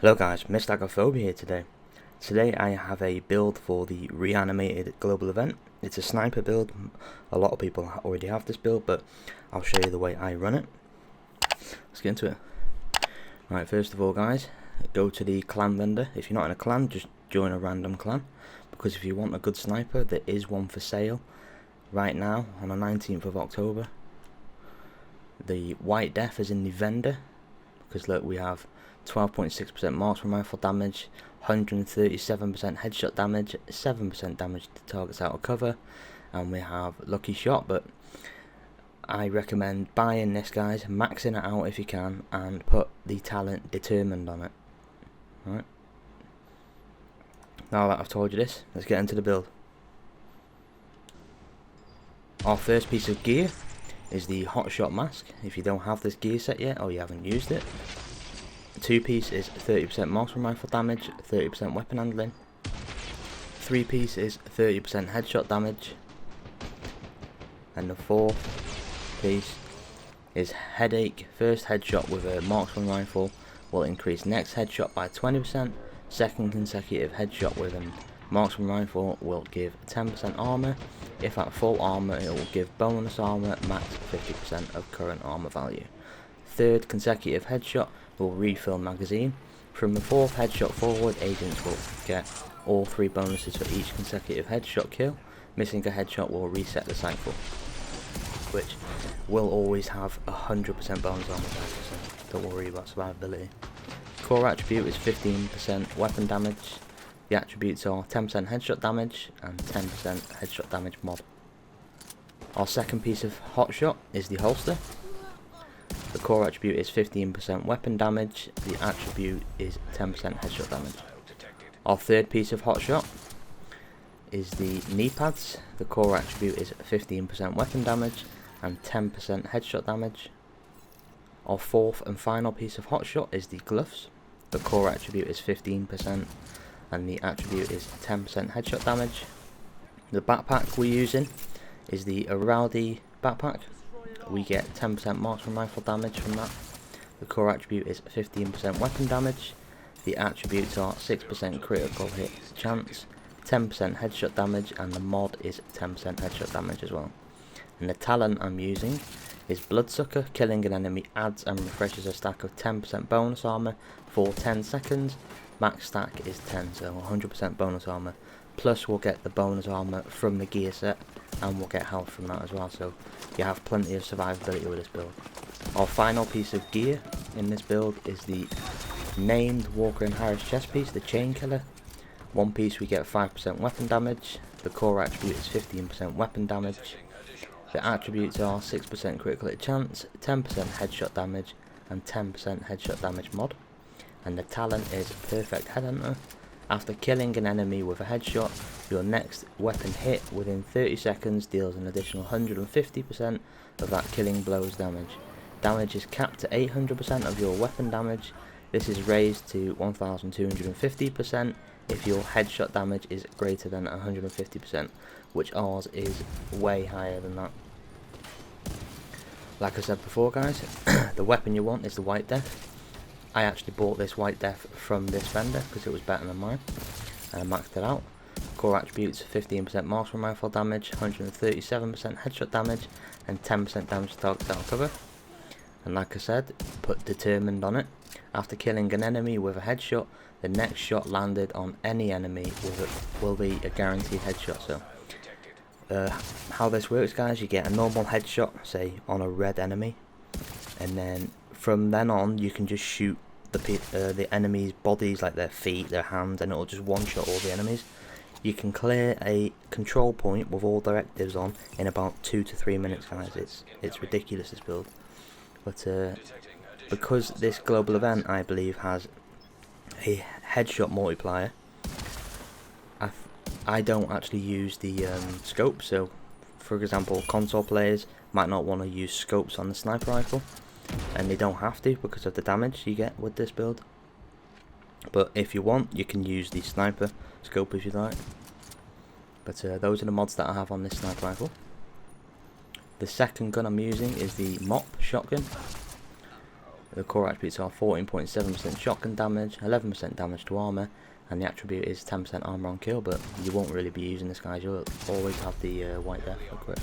Hello guys, Mr. Agophobia here today. Today I have a build for the Reanimated global event. It's a sniper build. A lot of people already have this build, but I'll show you the way I run it. Let's get into it. Right, first of all guys, go to the clan vendor. If you're not in a clan, just join a random clan, because if you want a good sniper, there is one for sale right now on the 19th of October. The White Death is in the vendor, because look, we have 12.6% marksman rifle damage, 137% headshot damage, 7% damage to targets out of cover, and we have lucky shot. But I recommend buying this, guys, maxing it out if you can, and put the talent determined on it. Right, now that I've told you this, let's get into the build. Our first piece of gear is the hot shot mask. If you don't have this gear set yet, or you haven't used it, 2-piece is 30% marksman rifle damage, 30% weapon handling. 3-piece is 30% headshot damage. And the 4th piece is headache. First headshot with a marksman rifle will increase next headshot by 20%. Second consecutive headshot with a marksman rifle will give 10% armor. If at full armor, it will give bonus armor, max 50% of current armor value. Third consecutive headshot will refill magazine. From the 4th headshot forward, agents will get all 3 bonuses for each consecutive headshot kill. Missing a headshot will reset the cycle, which will always have 100% bonus armor, so don't worry about survivability. Core attribute is 15% weapon damage. The attributes are 10% headshot damage and 10% headshot damage mod. Our second piece of hot shot is the holster. The core attribute is 15% weapon damage, the attribute is 10% headshot damage. Our third piece of hot shot is the knee pads. The core attribute is 15% weapon damage and 10% headshot damage. Our fourth and final piece of hot shot is the gloves. The core attribute is 15% and the attribute is 10% headshot damage. The backpack we're using is the Araldi backpack. We get 10% marksman rifle damage from that. The core attribute is 15% weapon damage. The attributes are 6% critical hit chance, 10% headshot damage, and the mod is 10% headshot damage as well. And the talent I'm using is Bloodsucker. Killing an enemy adds and refreshes a stack of 10% bonus armor for 10 seconds. Max stack is 10, so 100% bonus armor. Plus we'll get the bonus armor from the gear set, and we'll get health from that as well, so you have plenty of survivability with this build. Our final piece of gear in this build is the named Walker and Harris chest piece, the Chain Killer. 1 piece we get 5% weapon damage. The core attribute is 15% weapon damage. The attributes are 6% critical hit chance, 10% headshot damage, and 10% headshot damage mod. And the talent is Perfect Headhunter. After killing an enemy with a headshot, your next weapon hit within 30 seconds deals an additional 150% of that killing blow's damage. Damage is capped to 800% of your weapon damage. This is raised to 1250% if your headshot damage is greater than 150%, which ours is way higher than that. Like I said before, guys, the weapon you want is the White Death. I actually bought this White Death from this vendor because it was better than mine, and I maxed it out. Core attributes 15% marksman rifle damage, 137% headshot damage, and 10% damage to targets out of cover. And like I said, put determined on it. After killing an enemy with a headshot, the next shot landed on any enemy will be a guaranteed headshot. So how this works, guys, you get a normal headshot, say on a red enemy, and then from then on you can just shoot the enemies' bodies, like their feet, their hands, and it'll just one-shot all the enemies. You can clear a control point with all directives on in about 2 to 3 minutes, guys. It's ridiculous, this build. But because this global event, I believe, has a headshot multiplier, I don't actually use the scope. So for example, console players might not want to use scopes on the sniper rifle, and they don't have to because of the damage you get with this build. But if you want, you can use the sniper scope if you like. But those are the mods that I have on this sniper rifle. The second gun I'm using is the MOP shotgun. The core attributes are 14.7% shotgun damage, 11% damage to armour, and the attribute is 10% armour on kill, but you won't really be using this, guys. You'll always have the white death equipped.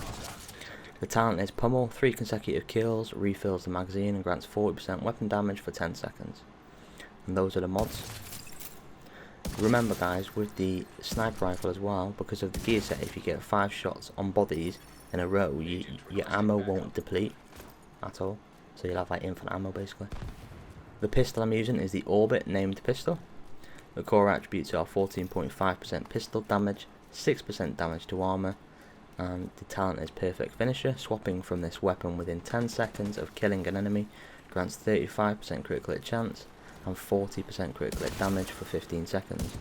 The talent is Pummel, 3 consecutive kills, refills the magazine and grants 40% weapon damage for 10 seconds. And those are the mods. Remember, guys, with the sniper rifle as well, because of the gear set, if you get 5 shots on bodies in a row, your ammo won't deplete at all. So you'll have like infinite ammo basically. The pistol I'm using is the Orbit named pistol. The core attributes are 14.5% pistol damage, 6% damage to armour, and the talent is Perfect Finisher. Swapping from this weapon within 10 seconds of killing an enemy grants 35% critical hit chance and 40% critical hit damage for 15 seconds.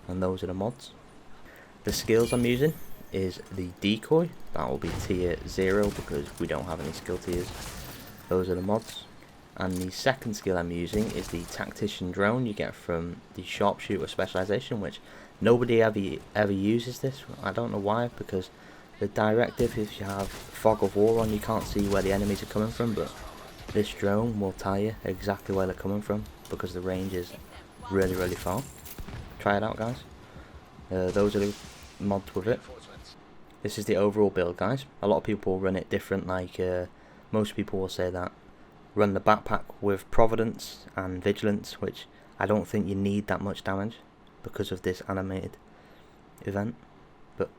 And those are the mods. The skills I'm using is the Decoy. That will be tier 0 because we don't have any skill tiers. Those are the mods. And the second skill I'm using is the Tactician Drone you get from the Sharpshooter specialization, which nobody ever uses this. I don't know why, because the directive, if you have Fog of War on, you can't see where the enemies are coming from, but this drone will tell you exactly where they're coming from because the range is really far. Try it out, guys. Those are the mods with it. This is the overall build, guys. A lot of people will run it different, like most people will say that run the backpack with Providence and Vigilance, which I don't think you need that much damage because of this animated event. But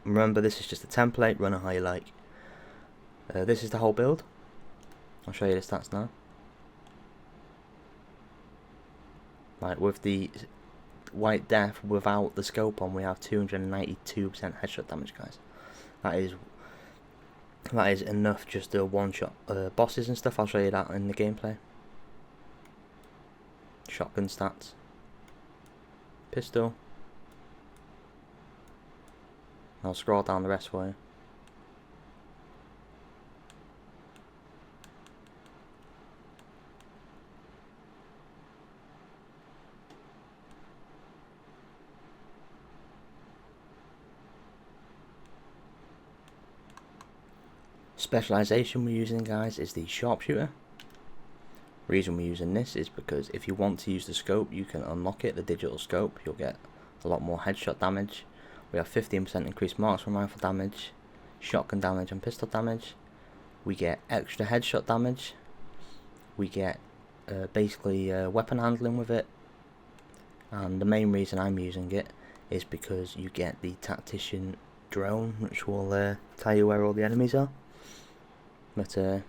remember, this is just a template, run it how you like. This is the whole build. I'll show you the stats now. Like with the White Death without the scope on, we have 292% headshot damage, guys. That is enough just to one-shot bosses and stuff. I'll show you that in the gameplay. Shotgun stats. Pistol. I'll scroll down the rest for you. Specialization we're using, guys, is the Sharpshooter. Reason we're using this is because if you want to use the scope, you can unlock it, the digital scope. You'll get a lot more headshot damage. We have 15% increased marksman rifle damage, shotgun damage and pistol damage. We get extra headshot damage. We get basically weapon handling with it. And the main reason I'm using it is because you get the Tactician Drone, which will tell you where all the enemies are. But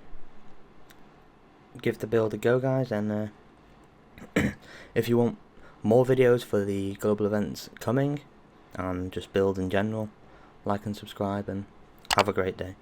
give the build a go, guys, and if you want more videos for the global events coming and just build in general, like and subscribe, and have a great day.